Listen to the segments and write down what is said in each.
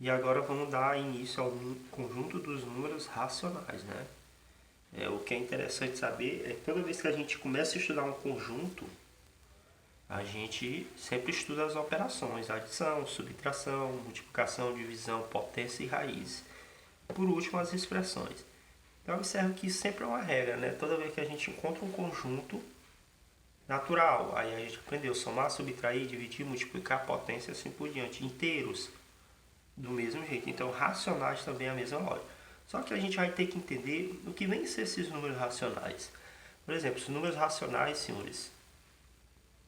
E agora vamos dar início ao conjunto dos números racionais, né? O que é interessante saber é que toda vez que a gente começa a estudar um conjunto, a gente sempre estuda as operações, adição, subtração, multiplicação, divisão, potência e raiz. Por último, as expressões. Então, observe que isso sempre é uma regra, né? Toda vez que a gente encontra um conjunto natural, aí a gente aprendeu somar, subtrair, dividir, multiplicar, potência e assim por diante. Inteiros, do mesmo jeito. Então, racionais também é a mesma lógica. Só que a gente vai ter que entender o que vem ser esses números racionais. Por exemplo, os números racionais, senhores,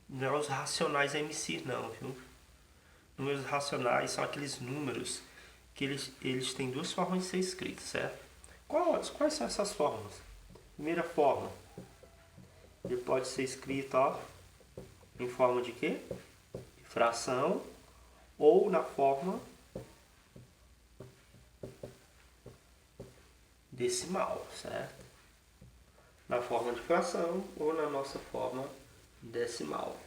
não é os racionais MC não, viu? Números racionais são aqueles números que eles têm duas formas de ser escritos, certo? Quais são essas formas? Primeira forma, ele pode ser escrito em forma de quê? De fração ou na forma decimal, certo? Na forma de fração ou na nossa forma decimal.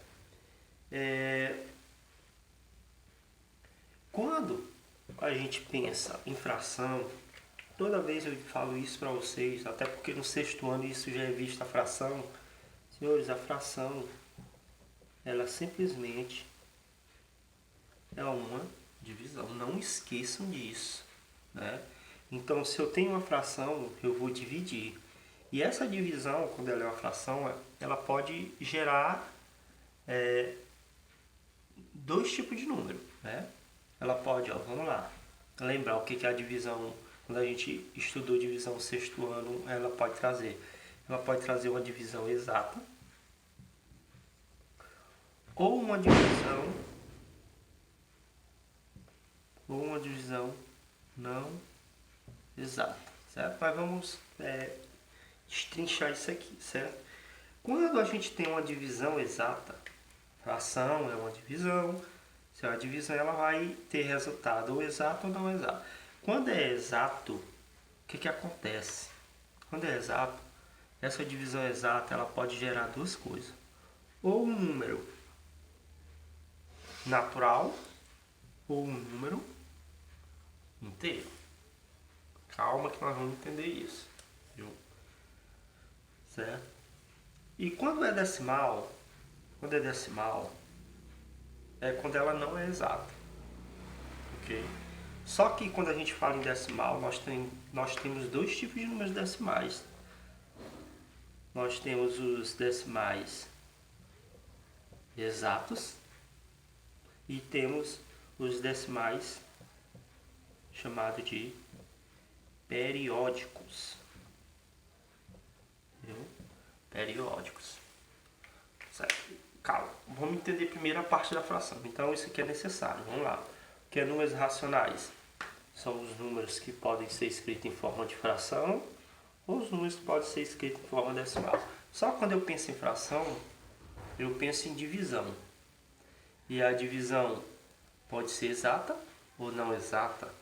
Quando a gente pensa em fração, toda vez eu falo isso para vocês, até porque no sexto ano isso já é visto a fração. Senhores, a fração, ela simplesmente é uma divisão. Não esqueçam disso, né? Então, se eu tenho uma fração, eu vou dividir. E essa divisão, quando ela é uma fração, ela pode gerar dois tipos de número, né? Ela pode, vamos lá, lembrar o que é a divisão. Quando a gente estudou divisão no sexto ano, ela pode trazer uma divisão exata ou uma divisão não exata, certo? Mas vamos destrinchar isso aqui, certo? Quando a gente tem uma divisão exata, fração é uma divisão, se é uma divisão ela vai ter resultado ou exato ou não exato. Quando é exato, o que acontece? Quando é exato, essa divisão exata ela pode gerar duas coisas. Ou um número natural ou um número inteiro. Calma que nós vamos entender isso, viu? Certo? E quando é decimal, é quando ela não é exata, ok? Só que quando a gente fala em decimal, nós temos dois tipos de números decimais. Nós temos os decimais exatos e temos os decimais chamados de periódicos. Viu? Periódicos. Certo? Calma, vamos entender primeiro a parte da fração. Então isso aqui é necessário, vamos lá. O que é números racionais? São os números que podem ser escritos em forma de fração ou os números que podem ser escritos em forma decimal. Só quando eu penso em fração, eu penso em divisão. E a divisão pode ser exata ou não exata.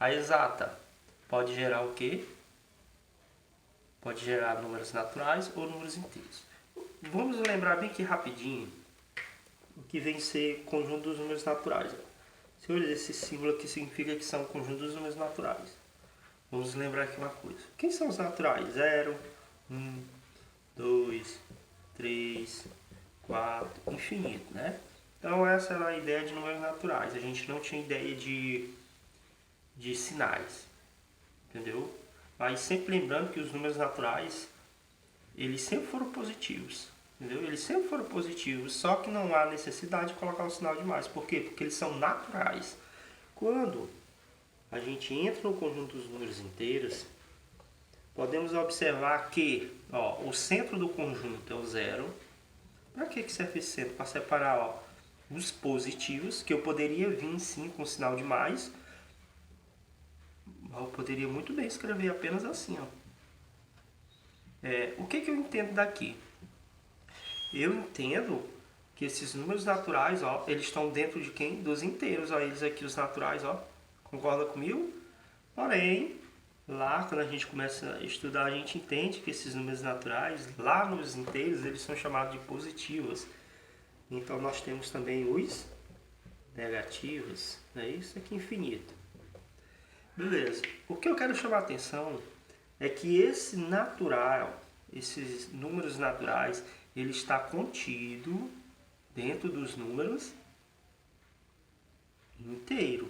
A exata pode gerar o quê? Pode gerar números naturais ou números inteiros. Vamos lembrar bem aqui rapidinho o que vem ser conjunto dos números naturais. Senhores, esse símbolo aqui significa que são conjuntos dos números naturais. Vamos lembrar aqui uma coisa. Quem são os naturais? 0, 1, 2, 3, 4, infinito, né? Então essa era a ideia de números naturais. A gente não tinha ideia de sinais, entendeu? Mas sempre lembrando que os números naturais, eles sempre foram positivos, entendeu? Eles sempre foram positivos, só que não há necessidade de colocar um sinal de mais. Por quê? Porque eles são naturais. Quando a gente entra no conjunto dos números inteiros, podemos observar que o centro do conjunto é o zero. Para que serve esse centro? Para separar os positivos, que eu poderia vir sim com sinal de mais. Eu poderia muito bem escrever apenas assim. O que eu entendo daqui? Eu entendo que esses números naturais, eles estão dentro de quem? Dos inteiros. Eles aqui, os naturais, concorda comigo? Porém, lá quando a gente começa a estudar, a gente entende que esses números naturais, lá nos inteiros, eles são chamados de positivos. Então nós temos também os negativos, né? Isso aqui é infinito. Beleza. O que eu quero chamar a atenção é que esse natural, esses números naturais, ele está contido dentro dos números inteiro.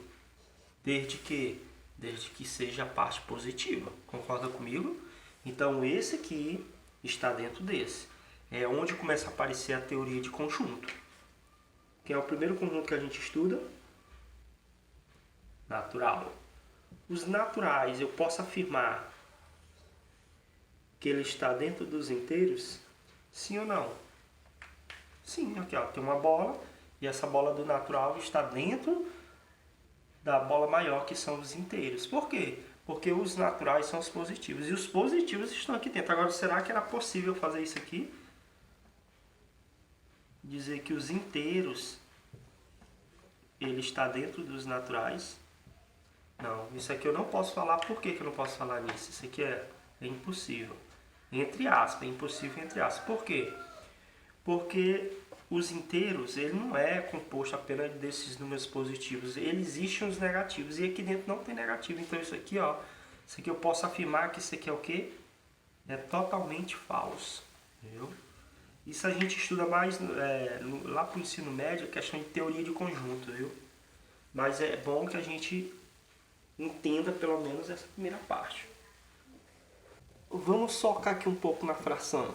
Desde que seja a parte positiva. Concorda comigo? Então esse aqui está dentro desse. É onde começa a aparecer a teoria de conjunto. Que é o primeiro conjunto que a gente estuda? Natural. Os naturais, eu posso afirmar que ele está dentro dos inteiros? Sim ou não? Sim, aqui ó, tem uma bola e essa bola do natural está dentro da bola maior, que são os inteiros. Por quê? Porque os naturais são os positivos e os positivos estão aqui dentro. Agora, será que era possível fazer isso aqui? Dizer que os inteiros ele está dentro dos naturais? Não, isso aqui eu não posso falar. Por que eu não posso falar nisso? Isso aqui é impossível. Entre aspas, é impossível entre aspas. Por quê? Porque os inteiros, ele não é composto apenas desses números positivos. Ele existe os negativos e aqui dentro não tem negativo. Então isso aqui, ó, isso aqui eu posso afirmar que isso aqui é o quê? É totalmente falso. Entendeu? Isso a gente estuda mais lá para o ensino médio, a questão de teoria de conjunto, viu? Mas é bom que a gente entenda pelo menos essa primeira parte. Vamos focar aqui um pouco na fração.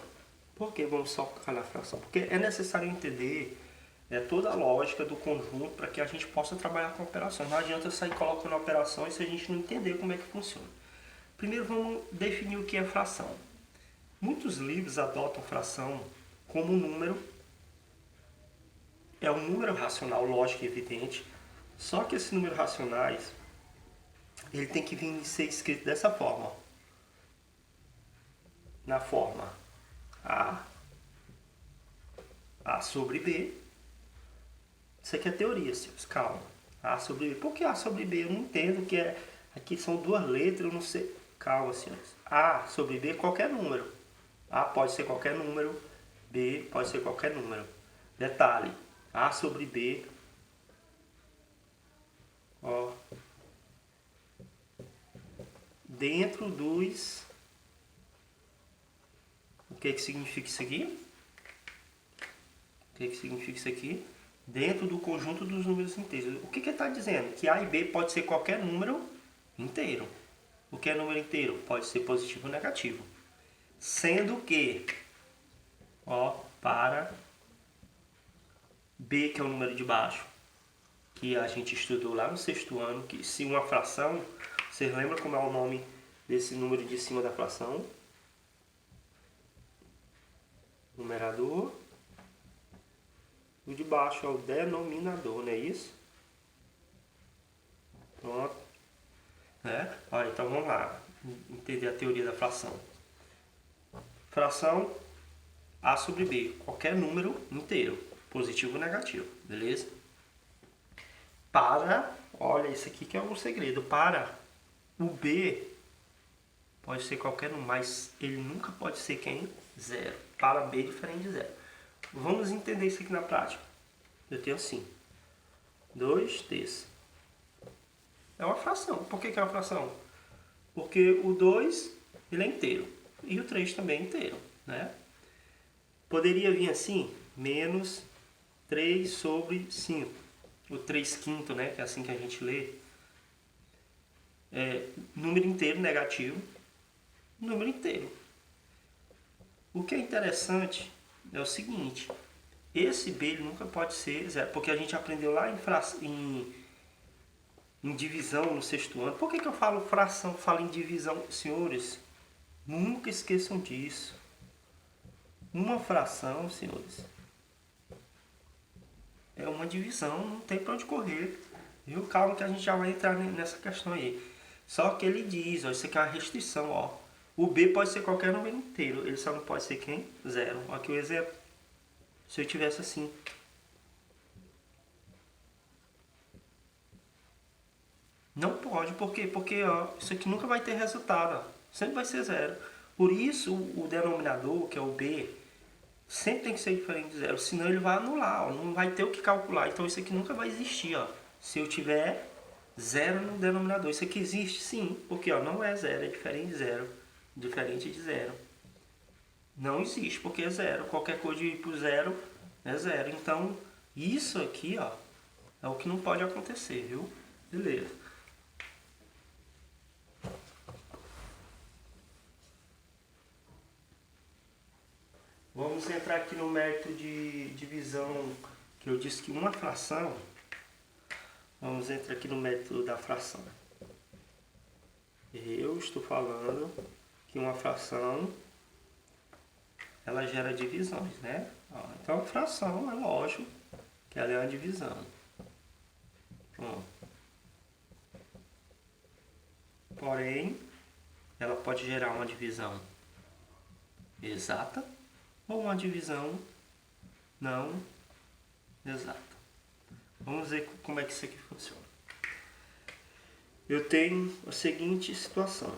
Por que vamos focar na fração? Porque é necessário entender toda a lógica do conjunto para que a gente possa trabalhar com operações. Não adianta sair colocando operações se a gente não entender como é que funciona. Primeiro vamos definir o que é fração. Muitos livros adotam fração como um número. É um número racional, lógico e evidente. Só que esses números racionais, ele tem que vir ser escrito dessa forma. Ó. Na forma A sobre B. Isso aqui é teoria, senhores. Calma. A sobre B. Por que A sobre B? Eu não entendo que é. Aqui são duas letras, eu não sei. Calma, senhores. A sobre B é qualquer número. A pode ser qualquer número. B pode ser qualquer número. Detalhe. A sobre B. Ó. Dentro dos... O que significa isso aqui? O que significa isso aqui? Dentro do conjunto dos números inteiros. O que ele está dizendo? Que A e B pode ser qualquer número inteiro. O que é número inteiro? Pode ser positivo ou negativo. Sendo que, ó, para B, que é o número de baixo, que a gente estudou lá no sexto ano, que se uma fração, vocês lembram como é o nome desse número de cima da fração? Numerador. O de baixo é o denominador, não é isso? Pronto. Olha, então vamos lá. Entender a teoria da fração. Fração A sobre B. Qualquer número inteiro. Positivo ou negativo. Beleza? Para, olha, isso aqui que é um segredo. Para o B, pode ser qualquer número, mas ele nunca pode ser quem? Zero. Para B é diferente de zero. Vamos entender isso aqui na prática. Eu tenho assim. 2/3. É uma fração. Por que é uma fração? Porque o 2 ele é inteiro. E o 3 também é inteiro. Né? Poderia vir assim. Menos 3 sobre 5. O 3/5, né? Que é assim que a gente lê. Número inteiro negativo. Número inteiro. O que é interessante é o seguinte. Esse B ele nunca pode ser zero. Porque a gente aprendeu lá em divisão no sexto ano. Por que eu falo fração, falo em divisão? Senhores, nunca esqueçam disso. Uma fração, senhores, é uma divisão, não tem para onde correr. Viu? Calma que a gente já vai entrar nessa questão aí. Só que ele diz, ó, isso aqui é uma restrição, ó. O B pode ser qualquer número inteiro, ele só não pode ser quem? Zero. Aqui o exemplo. Se eu tivesse assim. Não pode, por quê? Porque ó, isso aqui nunca vai ter resultado, ó. Sempre vai ser zero. Por isso o denominador, que é o B, sempre tem que ser diferente de zero, senão ele vai anular, ó, não vai ter o que calcular. Então isso aqui nunca vai existir, ó. Se eu tiver Zero no denominador. Isso aqui existe? Sim, porque ó, não é zero, é diferente de zero. Diferente de zero. Não existe, porque é zero. Qualquer coisa de ir pro zero é zero. Então, isso aqui, ó, é o que não pode acontecer, viu? Beleza. Vamos entrar aqui no método de divisão, que eu disse que uma fração. Vamos entrar aqui no método da fração. Eu estou falando que uma fração, ela gera divisões, né? Então, a fração, é lógico que ela é uma divisão. Porém, ela pode gerar uma divisão exata ou uma divisão não exata. Vamos ver como é que isso aqui funciona. Eu tenho a seguinte situação.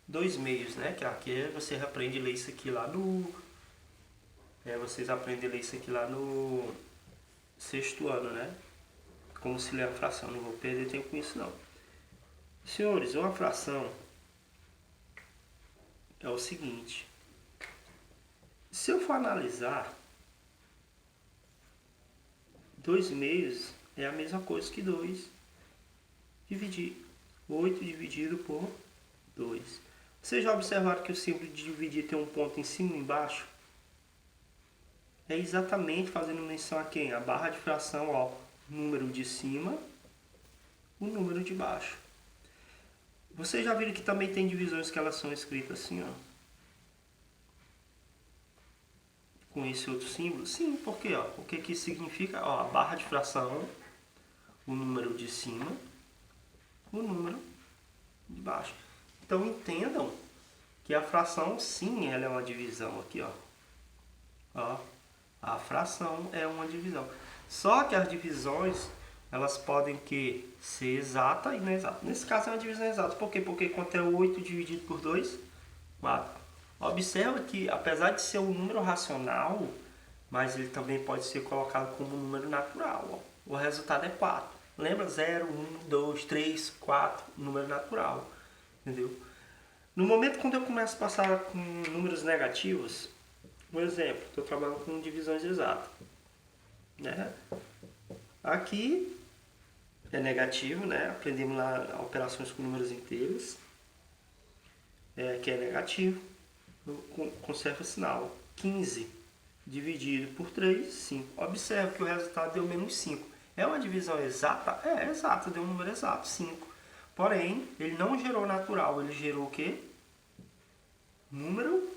2 meios, né? Que aqui você aprende a ler isso aqui lá no... vocês aprendem a ler isso aqui lá no 6º ano, né? Como se lê a fração. Não vou perder tempo com isso, não. Senhores, uma fração é o seguinte. Se eu for analisar, 2 meios é a mesma coisa que 2 dividir 8 dividido por 2. Vocês já observaram que o símbolo de dividir tem um ponto em cima e embaixo? É exatamente fazendo menção a quem? A barra de fração, ó, o número de cima, o número de baixo. Vocês já viram que também tem divisões que elas são escritas assim, ó, com esse outro símbolo? Sim, por quê? Ó? O que significa? Ó, a barra de fração, o número de cima, o número de baixo. Então entendam que a fração, sim, ela é uma divisão aqui, ó. Ó, a fração é uma divisão. Só que as divisões, elas podem ser exata e não exata. Nesse caso é uma divisão exata. Por quê? Porque quanto é 8 dividido por 2? 4. Observa que, apesar de ser um número racional, mas ele também pode ser colocado como um número natural. Ó. O resultado é 4. Lembra? 0, 1, 2, 3, 4, número natural. Entendeu? No momento quando eu começo a passar com números negativos, um exemplo, estou trabalhando com divisões exatas. Né? Aqui é negativo, né? Aprendemos lá operações com números inteiros. Que é negativo. Conserva o sinal. 15 dividido por 3, 5. Observe que o resultado deu menos 5. É uma divisão exata? É exata, deu um número exato, 5. Porém, ele não gerou natural, ele gerou o quê? Número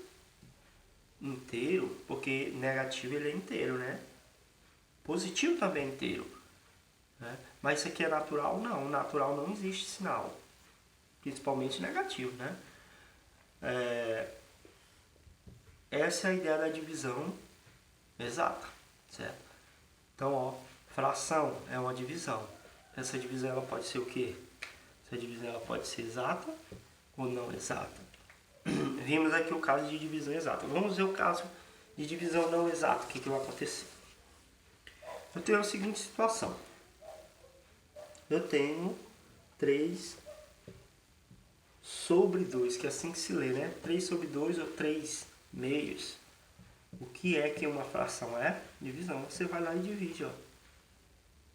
inteiro, porque negativo ele é inteiro, né? Positivo também é inteiro. Né? Mas isso aqui é natural? Não, natural não existe sinal. Principalmente negativo, né? Essa é a ideia da divisão exata, certo? Então, ó, fração é uma divisão. Essa divisão ela pode ser o quê? Essa divisão ela pode ser exata ou não exata. Vimos aqui o caso de divisão exata. Vamos ver o caso de divisão não exata. O que vai acontecer? Eu tenho a seguinte situação. Eu tenho 3 sobre 2, que é assim que se lê, né? 3 sobre 2 ou 3 meios. O que é que uma fração é? Divisão. Você vai lá e divide, ó.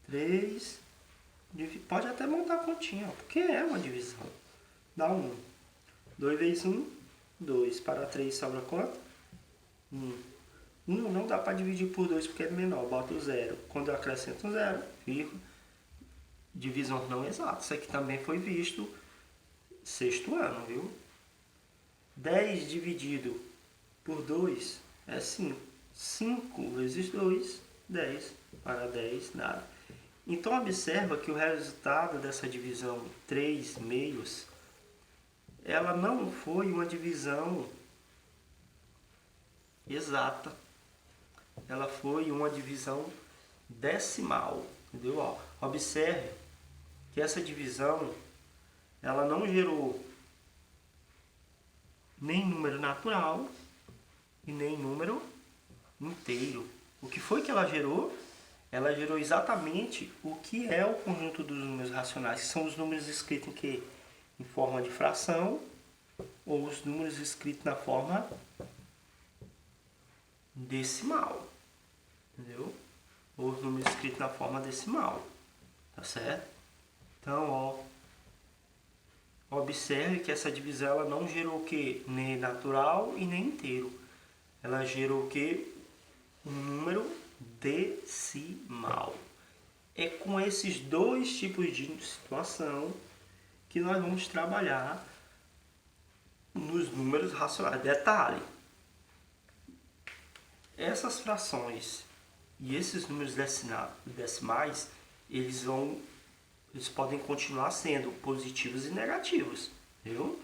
3, pode até montar a continha, ó, porque é uma divisão. Dá 1. 2 vezes 1, 2. Para 3 sobra quanto? 1. 1 não dá para dividir por 2 porque é menor. Bota o 0. Quando eu acrescento um 0, vírgula. Divisão não exata. Isso aqui também foi visto 6º ano, viu? 10 dividido por 2 é 5. 5 vezes 2, 10. Para 10, nada. Então, observa que o resultado dessa divisão 3 meios, ela não foi uma divisão exata. Ela foi uma divisão decimal. Entendeu? Ó, observe que essa divisão, ela não gerou nem número natural e nem número inteiro. O que foi que ela gerou? ela gerou exatamente o que é o conjunto dos números racionais, que são os números escritos em quê? Em forma de fração, ou os números escritos na forma decimal, entendeu? Ou os números escritos na forma decimal, tá certo? Então, ó, observe que essa divisão ela não gerou o que? Nem natural e nem inteiro. Ela gerou o que? Um número decimal. É com esses dois tipos de situação que nós vamos trabalhar nos números racionais. Detalhe, essas frações e esses números decimais, eles podem continuar sendo positivos e negativos, viu?